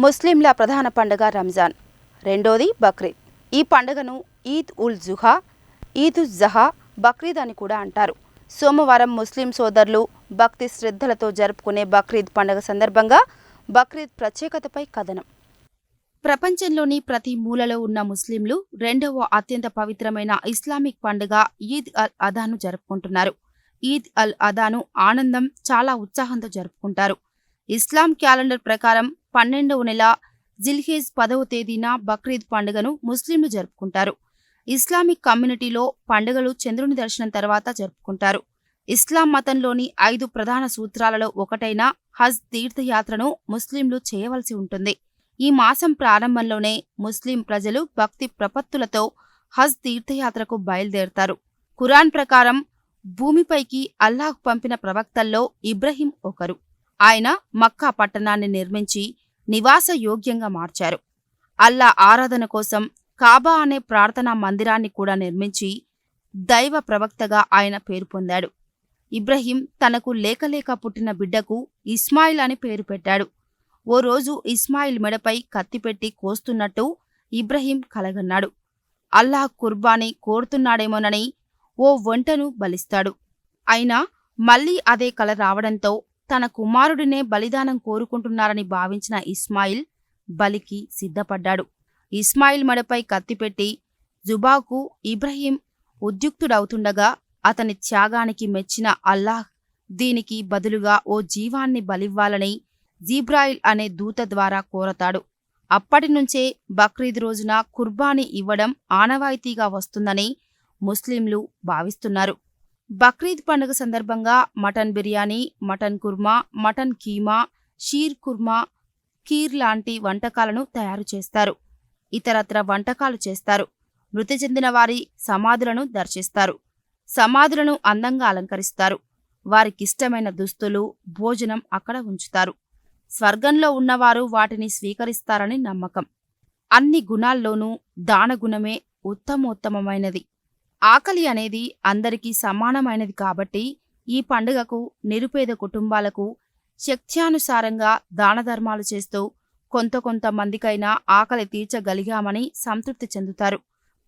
ముస్లింల ప్రధాన పండుగ రంజాన్, రెండోది బక్రీద్. ఈ పండుగను ఈద్ ఉల్ జుహా, ఈద్ ఉజ్ జహా, బక్రీద్ అని కూడా అంటారు. సోమవారం ముస్లిం సోదరులు భక్తి శ్రద్ధలతో జరుపుకునే బక్రీద్ పండుగ సందర్భంగా బక్రీద్ ప్రత్యేకతపై కథనం. ప్రపంచంలోని ప్రతి మూలలో ఉన్న ముస్లింలు రెండవ అత్యంత పవిత్రమైన ఇస్లామిక్ పండుగ ఈద్ అల్ అదాను జరుపుకుంటున్నారు. ఈద్ అల్ అదాను ఆనందం, చాలా ఉత్సాహంతో జరుపుకుంటారు. ఇస్లాం క్యాలెండర్ ప్రకారం 12వ నెల జిల్హిజ్ 10వ తేదీన బక్రీద్ పండుగను ముస్లింలు జరుపుకుంటారు. ఇస్లామిక్ కమ్యూనిటీలో పండుగలు చంద్రుని దర్శనం తర్వాత జరుపుకుంటారు. ఇస్లాం మతంలోని 5 ప్రధాన సూత్రాలలో ఒకటైన హజ్ తీర్థయాత్రను ముస్లింలు చేయవలసి ఉంటుంది. ఈ మాసం ప్రారంభంలోనే ముస్లిం ప్రజలు భక్తి ప్రపత్తులతో హజ్ తీర్థయాత్రకు బయలుదేరతారు. ఖురాన్ ప్రకారం భూమిపైకి అల్లాహ్ పంపిన ప్రవక్తల్లో ఇబ్రహీం ఒకరు. ఆయన మక్కా పట్టణాన్ని నిర్మించి నివాస యోగ్యంగా మార్చారు. అల్లా ఆరాధన కోసం కాబా అనే ప్రార్థనా మందిరాన్ని కూడా నిర్మించి దైవ ప్రవక్తగా ఆయన పేరు పొందాడు. ఇబ్రహీం తనకు లేకలేక పుట్టిన బిడ్డకు ఇస్మాయిల్ అని పేరు పెట్టాడు. ఓ రోజు ఇస్మాయిల్ మెడపై కత్తిపెట్టి కోస్తున్నట్టు ఇబ్రహీం కలగన్నాడు. అల్లాహ్ కుర్బానీ కోరుతున్నాడేమోనని ఓ ఒంటెను బలిస్తాడు. అయినా మళ్లీ అదే కల రావడంతో తన కుమారుడినే బలిదానం కోరుకుంటున్నారని భావించిన ఇస్మాయిల్ బలికి సిద్ధపడ్డాడు. ఇస్మాయిల్ మెడపై కత్తిపెట్టి జుబాకు ఇబ్రహీం ఉద్యుక్తుడవుతుండగా అతని త్యాగానికి మెచ్చిన అల్లాహ్ దీనికి బదులుగా ఓ జీవాన్ని బలివ్వాలని జీబ్రాయిల్ అనే దూత ద్వారా కోరతాడు. అప్పటినుంచే బక్రీద్ రోజున కుర్బానీ ఇవ్వడం ఆనవాయితీగా వస్తుందని ముస్లింలు భావిస్తున్నారు. బక్రీద్ పండుగ సందర్భంగా mutton biryani, mutton korma, mutton keema, sheer khurma, kheer లాంటి వంటకాలను తయారు చేస్తారు. ఇతరత్ర వంటకాలు చేస్తారు. మృతి చెందిన వారి సమాధులను దర్శిస్తారు. సమాధులను అందంగా అలంకరిస్తారు. వారికిష్టమైన దుస్తులు, భోజనం అక్కడ ఉంచుతారు. స్వర్గంలో ఉన్నవారు వాటిని స్వీకరిస్తారని నమ్మకం. అన్ని గుణాల్లోనూ దానగుణమే ఉత్తమోత్తమమైనది. ఆకలి అనేది అందరికీ సమానమైనది కాబట్టి ఈ పండుగకు నిరుపేద కుటుంబాలకు శక్త్యానుసారంగా దానధర్మాలు చేస్తూ కొంతమందికైనా ఆకలి తీర్చగలిగామని సంతృప్తి చెందుతారు.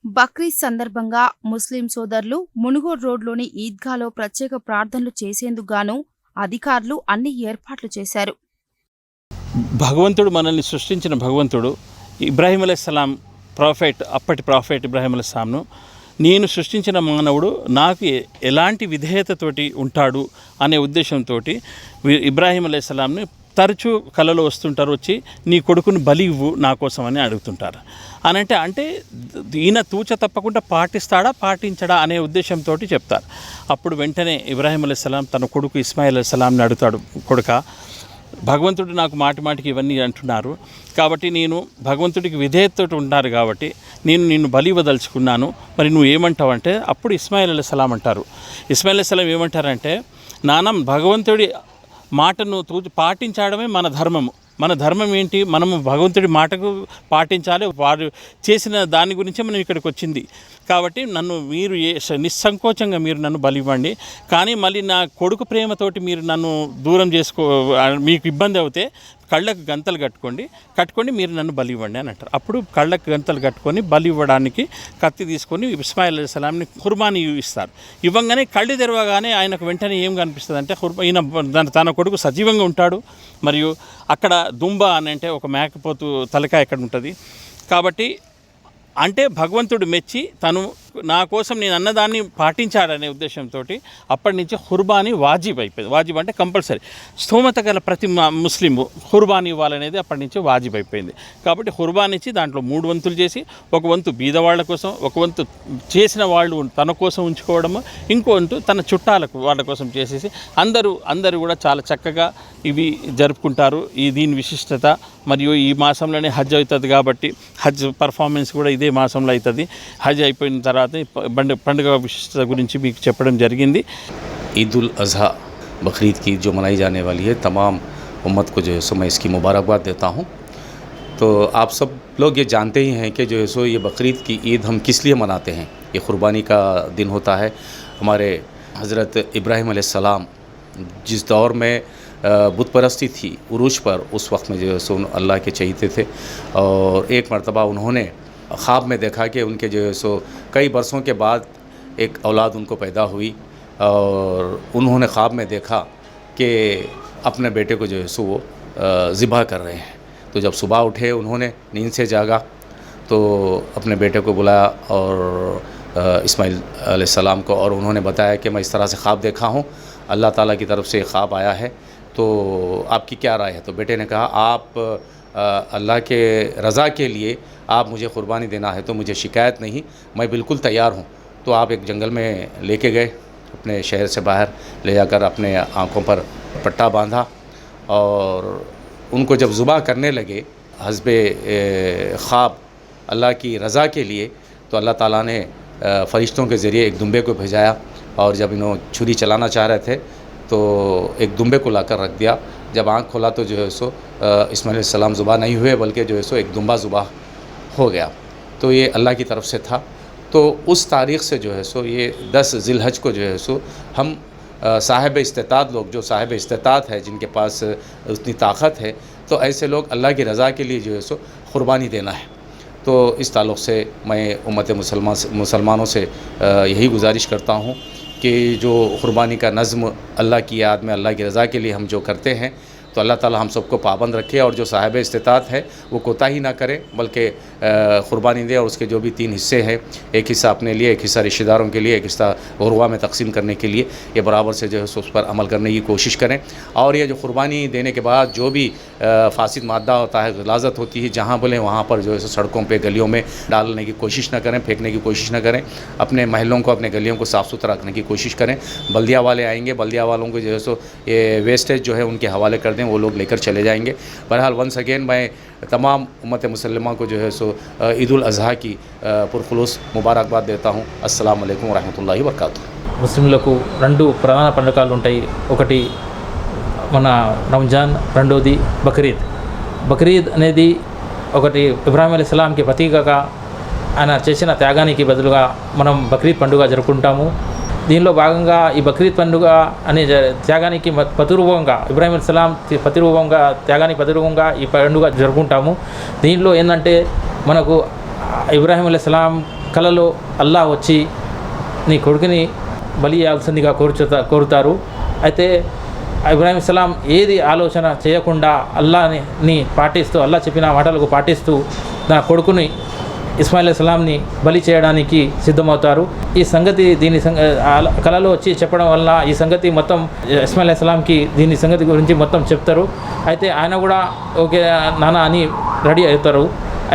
బక్రీద్ సందర్భంగా ముస్లిం సోదరులు మునుగోడ్ రోడ్లోని ఈద్గాలో ప్రత్యేక ప్రార్థనలు చేసేందుకు గాను అధికారులు అన్ని ఏర్పాట్లు చేశారు. భగవంతుడు మనల్ని సృష్టించిన భగవంతుడు ఇబ్రాహీం అలైహిస్సలాం ప్రాఫెట్, అప్పటి ప్రాఫెట్ ఇబ్రాహీం అలైహిస్సలాంను నేను సృష్టించిన మానవుడు నాకు ఎలాంటి విధేయతతోటి ఉంటాడు అనే ఉద్దేశంతో ఇబ్రాహీం అలైహిస్సలాంని తరచూ కలలో వస్తుంటారు. వచ్చి నీ కొడుకుని బలి ఇవ్వు నా కోసం అని అడుగుతుంటారు. అంటే ఈయన తూచ తప్పకుండా పాటించడా అనే ఉద్దేశంతో చెప్తారు. అప్పుడు వెంటనే ఇబ్రాహీం అలైహిస్సలాం తన కొడుకు ఇస్మాయిల్ అలైహిస్సలాంని అడుగుతాడు, కొడుక భగవంతుడు నాకు మాటిమాటికి ఇవన్నీ అంటున్నారు కాబట్టి నేను భగవంతుడికి విధేయతతో ఉంటారు కాబట్టి నేను నిన్ను బలి ఇవ్వదలుచుకున్నాను, మరి నువ్వు ఏమంటావు అంటే అప్పుడు ఇస్మాయిల్ అలైహిస్సలాం అంటారు. ఇస్మాయిల్ అలైహిస్సలాం ఏమంటారంటే, నాన్న భగవంతుడి మాటను పాటించడమే మన ధర్మము. మన ధర్మం ఏంటి? మనము భగవంతుడి మాటకు పాటించాలి. వారు చేసిన దాని గురించే మనం ఇక్కడికి వచ్చింది కాబట్టి మీరు నిస్సంకోచంగా మీరు నన్ను బలి ఇవ్వండి. కానీ మళ్ళీ నా కొడుకు ప్రేమతోటి మీరు నన్ను దూరం మీకు ఇబ్బంది అవుతే కళ్ళకు గంతలు కట్టుకొని మీరు నన్ను బలి ఇవ్వండి అని అంటారు. అప్పుడు కళ్ళకు గంతలు కట్టుకొని బలి ఇవ్వడానికి కత్తి తీసుకొని ఇస్మాయిల్ అలైహిస్సలాంని కుర్బానీ ఇస్తారు. ఇవ్వగానే కళ్ళు తెరవగానే ఆయనకు వెంటనే ఏం కనిపిస్తుంది అంటే ఈయన తన కొడుకు సజీవంగా ఉంటాడు. మరియు అక్కడ దుంబ అని అంటే ఒక మేకపోతు తలకాయ ఎక్కడ ఉంటుంది కాబట్టి అంటే భగవంతుడు మెచ్చి తను నా కోసం నేను అన్నదాన్ని పాటించాడనే ఉద్దేశంతో అప్పటి నుంచి ఖుర్బానీ వాజిబ్ అయిపోయింది. వాజిబ్ అంటే కంపల్సరీ, స్థోమత గల ప్రతి ముస్లిం ఖుర్బానీ ఇవ్వాలనేది అప్పటి నుంచి వాజిబ్ అయిపోయింది. కాబట్టి ఖుర్బానీ ఇచ్చి దాంట్లో 3 వంతులు చేసి, ఒక వంతు బీదవాళ్ల కోసం, ఒక వంతు చేసిన వాళ్ళు తన కోసం ఉంచుకోవడము, ఇంకో వంతు తన చుట్టాలకు వాళ్ళ కోసం చేసేసి అందరూ కూడా చాలా చక్కగా ఇవి జరుపుకుంటారు. దీని విశిష్టత మరియు ఈ మాసంలోనే హజ్ అవుతుంది కాబట్టి హజ్ పర్ఫార్మెన్స్ కూడా ఇదే మాసంలో అవుతుంది. హజ్ అయిపోయిన తర్వాత పండుగ విశిష్టత గురించి మీకు చెప్పడం జరిగింది. ईद उल अज़हा बकरीद की जो मनाई जाने वाली है, तमाम उम्मत को जो है सो मैं इसकी मुबारकबाद देता हूँ। तो आप सब लोग ये जानते ही हैं कि जो है सो ये बकरीद की ईद हम किस लिए मनाते हैं। ये क़ुरबानी का दिन होता है। हमारे हज़रत इब्राहीम अलैहिस्सलाम जिस दौर में बुत परस्ती थी उरूज पर, उस वक्त में जो है सो अल्लाह के चहीते थे। और एक मरतबा उन्होंने ख्वाब में देखा कि उनके जो है सो कई बरसों के बाद एक औलाद उनको पैदा हुई, और उन्होंने ख्वाब में देखा कि अपने बेटे को जो है सो वो ज़िबा कर रहे हैं। तो जब सुबह उठे, उन्होंने नींद से जागा तो अपने बेटे को बुलाया और इस्माइल अलैहिस्सलाम को, और उन्होंने बताया कि मैं इस तरह से ख्वाब देखा हूँ, अल्लाह ताला की तरफ से ख्वाब आया है, तो आपकी क्या राय है? तो बेटे ने कहा, आप अल्लाह के रज़ा के लिए आप मुझे क़ुरबानी देना है तो मुझे शिकायत नहीं, मैं बिल्कुल तैयार हूँ। तो आप एक जंगल में लेके गए, अपने शहर से बाहर ले जाकर अपने आँखों पर पट्टा बांधा, और उनको जब ज़ुबा करने लगे हस्बे ख्वाब अल्लाह की रज़ा के लिए, तो अल्लाह ताला ने फ़रिश्तों के ज़रिए एक दुम्बे को भेजाया, और जब इन्होंने छुरी चलाना चाह रहे थे तो एक दुम्बे को लाकर रख दिया। जब आँख खोला तो जो है सो इस्माइल अलैहिस्सलाम ज़ुबा नहीं हुए, बल्कि जो है सो एक दुम्बा ज़ुबा हो गया। तो ये अल्लाह की तरफ से था। तो उस तारीख़ से जो है सो ये 10 ज़िलहज को जो है सो हम साहिब इस्तिताअत लोग, जो साहिब इस्तिताअत है, जिनके पास उतनी ताकत है, तो ऐसे लोग अल्लाह की रज़ा के लिए जो है सो क़ुरबानी देना है। तो इस ताल्लुक़ से मैं उम्मत मुसलमानों से यही गुजारिश करता हूँ कि जो क़ुरबानी का नज़्म अल्लाह की याद में, अल्लाह की रज़ा के लिए हम जो करते हैं, तो अल्लाह ताला हम सबको पाबंद रखे, और जो साहिब इस्तिताअत है वो कोताही ना करे, बल्कि क़ुरबानी दे, और उसके जो भी 3 हिस्से हैं, एक हिस्सा अपने लिए, एक हिस्सा रिश्तेदारों के लिए, एक हिस्सा गुरबा में तकसीम करने के लिए, ये बराबर से जो है उस पर अमल करने की कोशिश करें। और ये जो क़ुरबानी देने के बाद जो भी फ़ासिद मादा होता है, गलाज़त होती है, जहाँ बोले वहाँ पर जो है सड़कों पर, गलियों में डालने की कोशिश ना करें, फेंकने की कोशिश ना करें। अपने महलों को, अपने गलियों को साफ़ सुथरा रखने की कोशिश करें। बल्दिया वाले आएंगे, बल्दिया वालों को जो है ये वेस्टेज जो है उनके हवाले कर दें, वो लोग लेकर चले जाएंगे। बहरहाल वंस अगेन मैं तमाम उम्मत मुसलमान को जो है सो ईद उल अज़हा की पुरखुलूस मुबारकबाद देता हूँ। अस्सलाम वालेकुम वरहमतुल्लाहि वबरकातुहू। ముస్లింలకు 2 ప్రధాన పండుగలు ఉంటాయి. ఒకటి మన రంజాన్, రెండోది బక్రీద్. బక్రీద్ అనేది ఒకటి ఇబ్రాహీం అలైహిస్సలాంకి ప్రతీకగా ఆయన చేసిన త్యాగానికి బదులుగా మనం బక్రీద్ పండుగ జరుపుకుంటాము. దీనిలో భాగంగా ఈ బక్రీద్ పండుగ అనే త్యాగానికి ప్రతిరూపంగా, ఇబ్రాహీం అలైహిస్సలాం ప్రతిరూపంగా, త్యాగానికి ప్రతిరూపంగా ఈ పండుగ జరుపుకుంటాము. దీనిలో ఏంటంటే మనకు ఇబ్రాహీం అలైహిస్సలాం కలలో అల్లాహ్ వచ్చి నీ కొడుకుని బలి చేయాల్సిందిగా కోరుతారు. అయితే ఇబ్రాహీం అలైహిస్సలాం ఏది ఆలోచన చేయకుండా అల్లాహ్ని పాటిస్తూ, అల్లాహ్ చెప్పిన మాటలకు పాటిస్తూ నా కొడుకుని ఇస్మాయిల్ అలైహిస్సలాంని బలి చేయడానికి సిద్ధమవుతారు. ఈ సంగతి కలలో వచ్చి చెప్పడం వల్ల ఈ సంగతి మొత్తం ఇస్మాయిల్ అలైహిస్సలాంకి దీని సంగతి గురించి మొత్తం చెప్తారు. అయితే ఆయన కూడా ఓకే నాన్న అని రెడీ అవుతారు.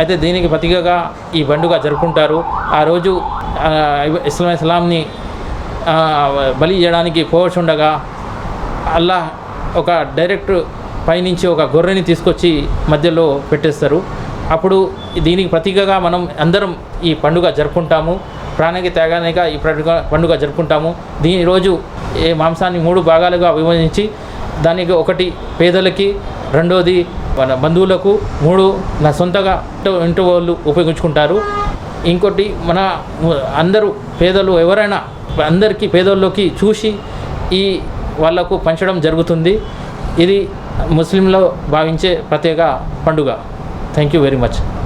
అయితే దీనికి ప్రతీకగా ఈ పండుగ జరుపుకుంటారు. ఆ రోజు ఇస్మాయిల్ అలైహిస్సలాంని బలి చేయడానికి పోవచ్చుండగా అల్లాహ్ ఒక డైరెక్ట్ పైనుంచి ఒక గొర్రెని తీసుకొచ్చి మధ్యలో పెట్టేస్తారు. అప్పుడు దీనికి ప్రతీకగా మనం అందరం ఈ పండుగ జరుపుకుంటాము. ప్రాణానికి త్యాగానిగా ఈ పండుగ జరుపుకుంటాము. దీని రోజు ఈ మాంసాన్ని 3 భాగాలుగా విభజించి, దానికి ఒకటి పేదలకి, రెండోది మన బంధువులకు, 3 నా సొంతగా ఇంటి వాళ్ళు ఉపయోగించుకుంటారు. ఇంకోటి మన అందరూ పేదలు ఎవరైనా అందరికీ పేదల్లోకి చూసి ఈ వాళ్లకు పంచడం జరుగుతుంది. ఇది ముస్లింలో భావించే ప్రత్యేక పండుగ. Thank you very much.